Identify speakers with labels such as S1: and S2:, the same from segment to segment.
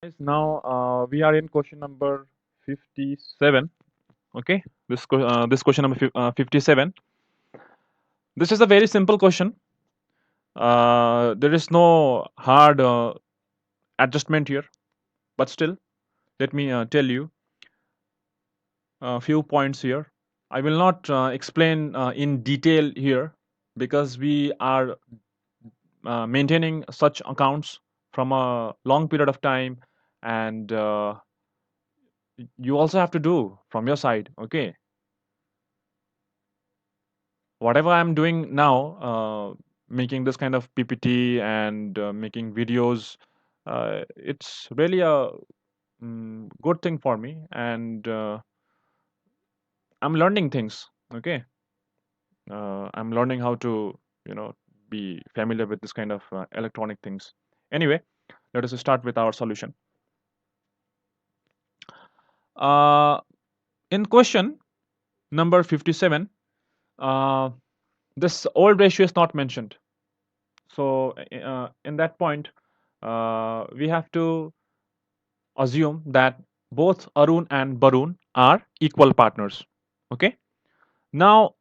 S1: Guys, now we are in question number 57. Okay, this question number 57. This is a very simple question. There is no hard adjustment here, but still, let me tell you a few points here. I will not explain in detail here because we are maintaining such accounts from a long period of time, and you also have to do from your side. Okay, whatever I'm doing now, making this kind of PPT and making videos, it's really a good thing for me, and I'm learning things. Okay, I'm learning how to, you know, be familiar with this kind of electronic things. Anyway, let us start with our solution. Uh, in question number 57, uh, this old ratio is not mentioned. So in that point, we have to assume that both Arun and Barun are equal partners. Okay. Now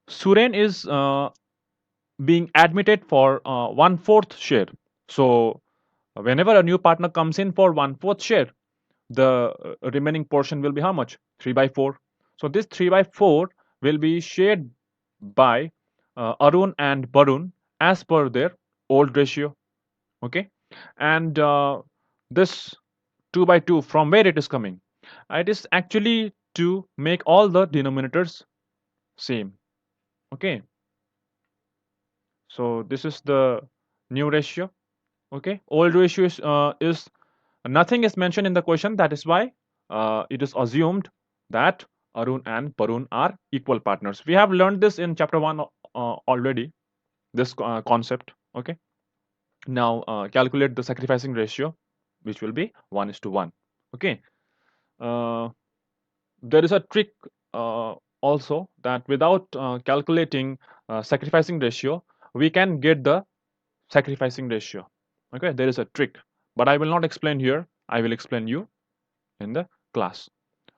S1: Suren is being admitted for one-fourth share. So whenever a new partner comes in for one-fourth share, the remaining portion will be how much? 3/4. So this 3/4 will be shared by Arun and Barun as per their old ratio. Okay, and this 2/2 from where it is coming? It is actually to make all the denominators same. Okay, so this is the new ratio. Okay, old ratio is nothing is mentioned in the question. That is why it is assumed that Arun and Barun are equal partners. We have learned this in chapter 1 already, this concept. Okay, now calculate the sacrificing ratio, which will be 1:1. Okay, uh, there is a trick also that without calculating sacrificing ratio, we can get the sacrificing ratio. Okay, there is a trick, but I will not explain here. I will explain you in the class.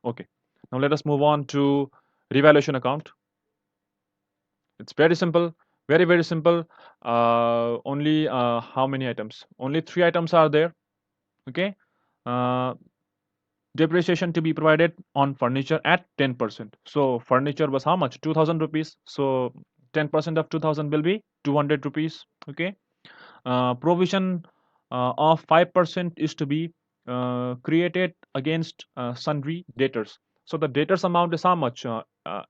S1: Okay, now let us move on to revaluation account. It's very simple, very simple. Only how many items? Only three items are there. Okay, uh, depreciation to be provided on furniture at 10%. So furniture was how much? 2000 rupees. So 10% of 2000 will be 200 rupees. Okay, provision of 5% is to be created against sundry debtors. So the debtors amount is how much?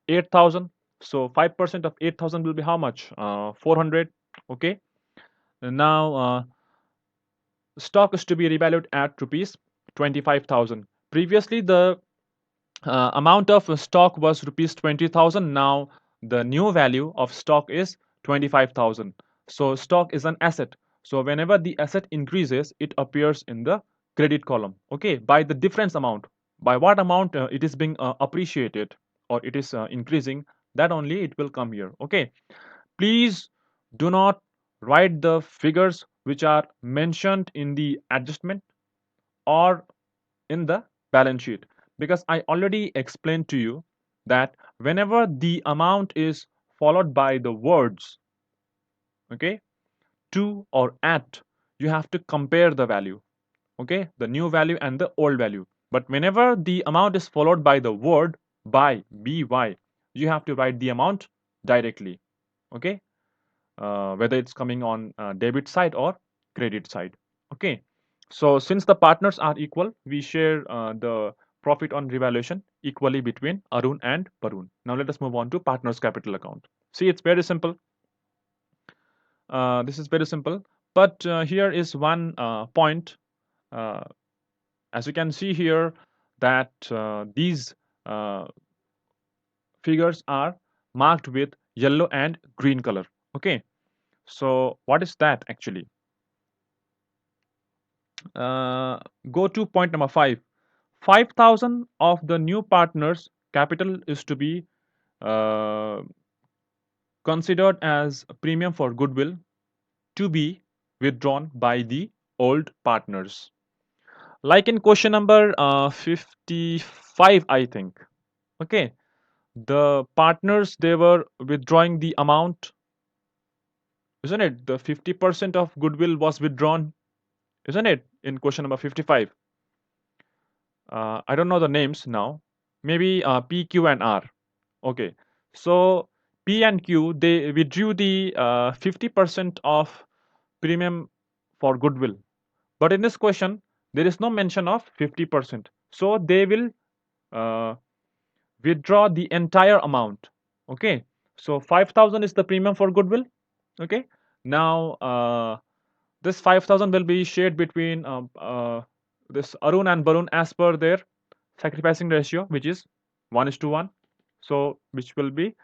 S1: 8000. So 5% of 8000 will be how much? 400. Okay, now stock is to be revalued at rupees 25,000. Previously the amount of stock was rupees 20,000. Now the new value of stock is 25,000. So stock is an asset. So whenever the asset increases, it appears in the credit column. Okay, by the difference amount, by what amount it is being appreciated or it is increasing, that only it will come here. Okay, please do not write the figures which are mentioned in the adjustment or in the balance sheet, because I already explained to you that whenever the amount is followed by the words, okay, to or at, you have to compare the value, okay, the new value and the old value. But whenever the amount is followed by the word by, you have to write the amount directly. Okay, whether it's coming on debit side or credit side. Okay, so since the partners are equal, we share the profit on revaluation equally between Arun and Barun. Now let us move on to partners capital account. See, it's very simple. This is very simple, but here is one point. uh, as you can see here, that these uh, figures are marked with yellow and green color. Okay, so what is that actually? uh, Go to point number 5. 5,000 of the new partners capital is to be uh, considered as a premium for goodwill to be withdrawn by the old partners. Like in question number 55, I think. Okay, the partners, they were withdrawing the amount, isn't it? The 50% of goodwill was withdrawn, isn't it? In question number 55. I don't know the names now. Maybe P, Q, and R. Okay. So P and Q, they withdrew the 50% of premium for goodwill. But in this question, there is no mention of 50%. So they will uh, withdraw the entire amount. Okay. So 5,000 is the premium for goodwill. Okay. Now, this 5,000 will be shared between this Arun and Barun as per their sacrificing ratio, which is 1 is to 1. So, which will be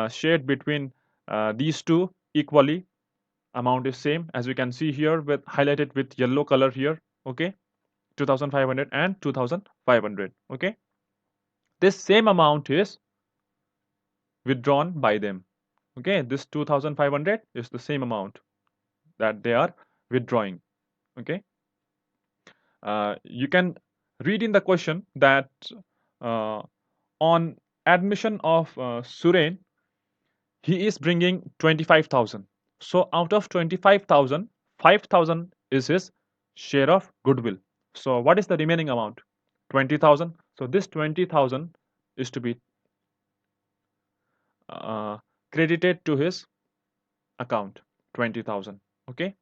S1: shared between these two equally. Amount is same as we can see here with highlighted with yellow color here. Okay, 2,500 and 2,500. Okay, this same amount is withdrawn by them. Okay, this 2,500 is the same amount that they are withdrawing. Okay, you can read in the question that uh, on admission of Suren, he is bringing 25,000. So out of 25,000, 5,000 is his share of goodwill. So what is the remaining amount? 20,000. So this 20,000 is to be uh, credited to his account. 20,000. Okay.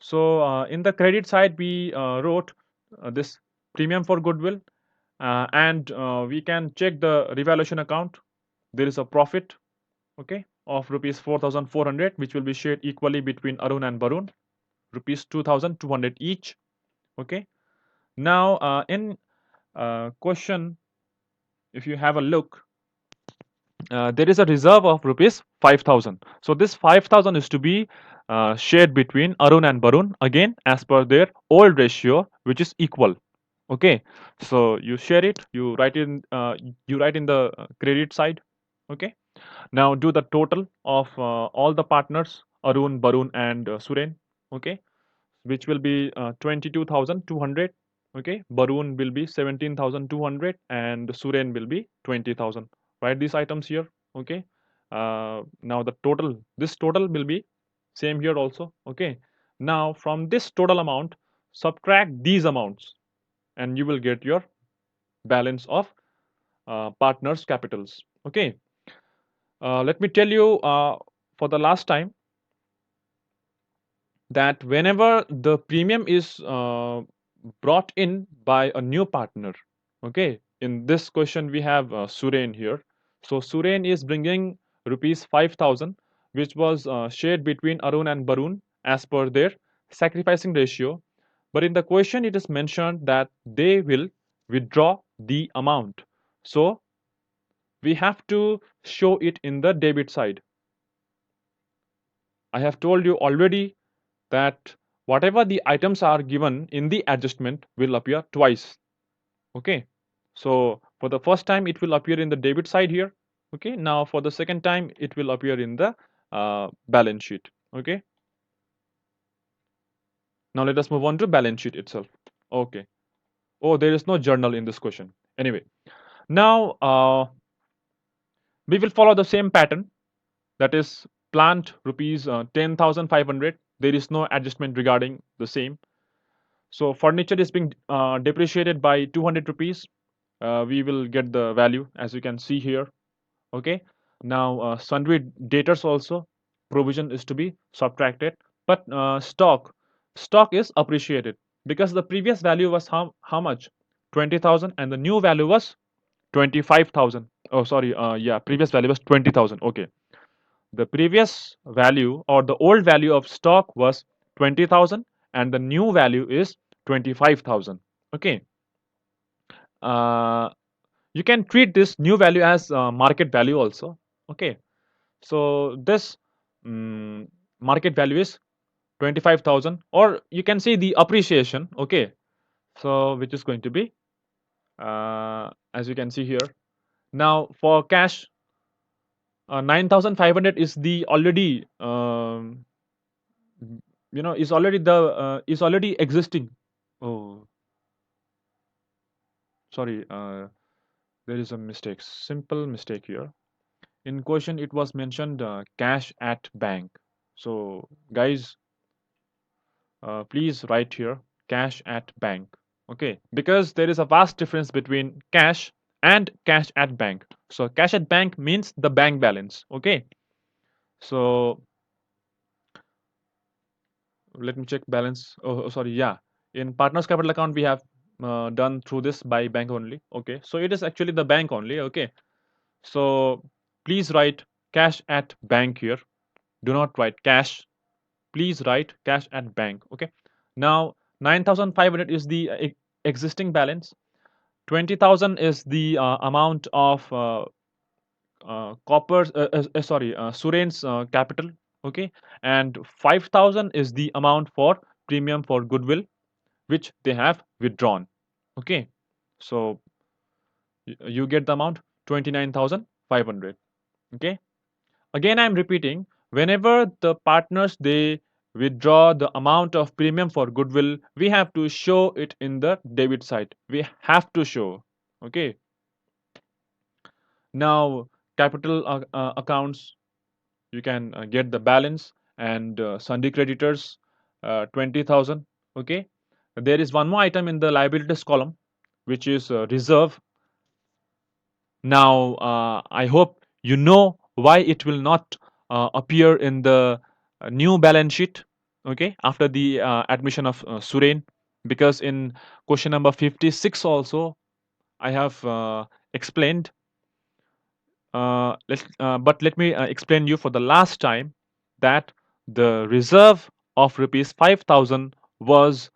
S1: So in the credit side, we wrote this premium for goodwill, and we can check the revaluation account. There is a profit, okay, of rupees 4,400, which will be shared equally between Arun and Barun, rupees 2,200 each. Okay. Now, in question, if you have a look, there is a reserve of rupees 5,000. So this 5,000 is to be shared between Arun and Barun again as per their old ratio, which is equal. Okay, so you share it, you write in the credit side. Okay, now do the total of all the partners, Arun, Barun, and Suren. Okay, which will be 22,200. Okay, Barun will be 17,200 and Suren will be 20,000. Write these items here. Okay, now the total, this total will be same here also. Okay, now from this total amount, subtract these amounts and you will get your balance of partners' capitals. Okay, let me tell you for the last time that whenever the premium is brought in by a new partner, okay, in this question we have Suren here. So Suren is bringing rupees 5,000, which was shared between Arun and Barun as per their sacrificing ratio. But in the question, it is mentioned that they will withdraw the amount. So we have to show it in the debit side. I have told you already that whatever the items are given in the adjustment will appear twice. Okay. So for the first time, it will appear in the debit side here. Okay. Now for the second time, it will appear in the balance sheet. Okay. Now let us move on to balance sheet itself. Okay. Oh, there is no journal in this question. Anyway, now we will follow the same pattern, that is plant rupees 10,500. There is no adjustment regarding the same. So furniture is being depreciated by 200 rupees. We will get the value as you can see here. Okay. Now sundry debtors also, provision is to be subtracted. But stock is appreciated because the previous value was how much? 20,000 and the new value was 25,000. Oh, sorry. Yeah, previous value was 20,000. Okay. The previous value or the old value of stock was 20,000 and the new value is 25,000. Okay. Uh, you can treat this new value as market value also. Okay. So this market value is 25,000, or you can say the appreciation. Okay. So which is going to be as you can see here. Now for cash, 9,500 is the already is already existing. Oh, Sorry, there is a mistake, simple mistake here. In question it was mentioned cash at bank. So guys, please write here cash at bank. Okay, because there is a vast difference between cash and cash at bank. So cash at bank means the bank balance. Okay, so let me check balance. Oh, sorry, yeah, in partners capital account we have done through this by bank only. Okay, so it is actually the bank only. Okay, so please write cash at bank here. Do not write cash. Please write cash at bank. Okay, now 9,500 is the existing balance. 20,000 is the amount of copper, sorry, Suren's capital. Okay, and 5,000 is the amount for premium for goodwill which they have withdrawn. Okay, so you get the amount 29,500. Okay, again I'm repeating, whenever the partners they withdraw the amount of premium for goodwill, we have to show it in the debit side. We have to show. Okay, now capital accounts, you can get the balance and sundry creditors 20,000. Okay, there is one more item in the liabilities column which is reserve. Now I hope you know why it will not appear in the new balance sheet. Okay, after the admission of Suren, because in question number 56 also I have explained. But let me explain you for the last time that the reserve of rupees 5,000 was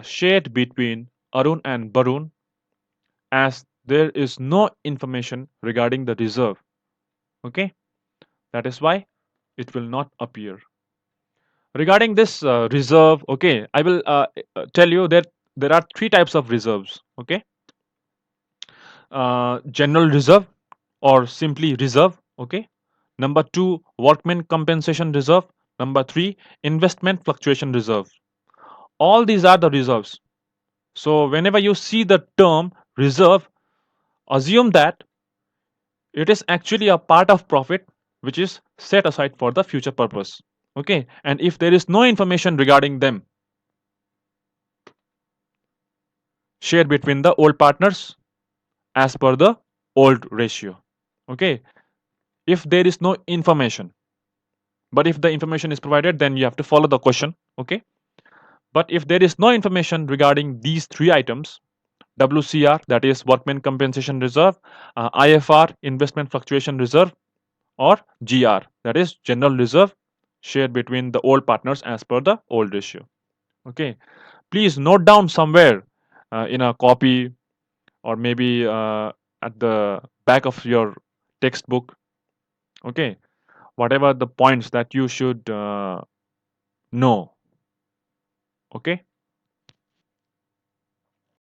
S1: shared between Arun and Barun, as there is no information regarding the reserve. Okay, that is why it will not appear. Regarding this reserve, okay, I will tell you that there are three types of reserves. Okay, general reserve or simply reserve. Okay, number two, workman compensation reserve. Number three, investment fluctuation reserve. All these are the reserves. So whenever you see the term reserve, assume that it is actually a part of profit which is set aside for the future purpose. Okay, and if there is no information regarding them shared between the old partners as per the old ratio. Okay, if there is no information, but if the information is provided, then you have to follow the question. Okay, but if there is no information regarding these three items, WCR, that is workman compensation reserve, IFR, investment fluctuation reserve, or GR, that is general reserve, shared between the old partners as per the old ratio. Okay, please note down somewhere in a copy, or maybe at the back of your textbook. Okay, whatever the points that you should know. Okay.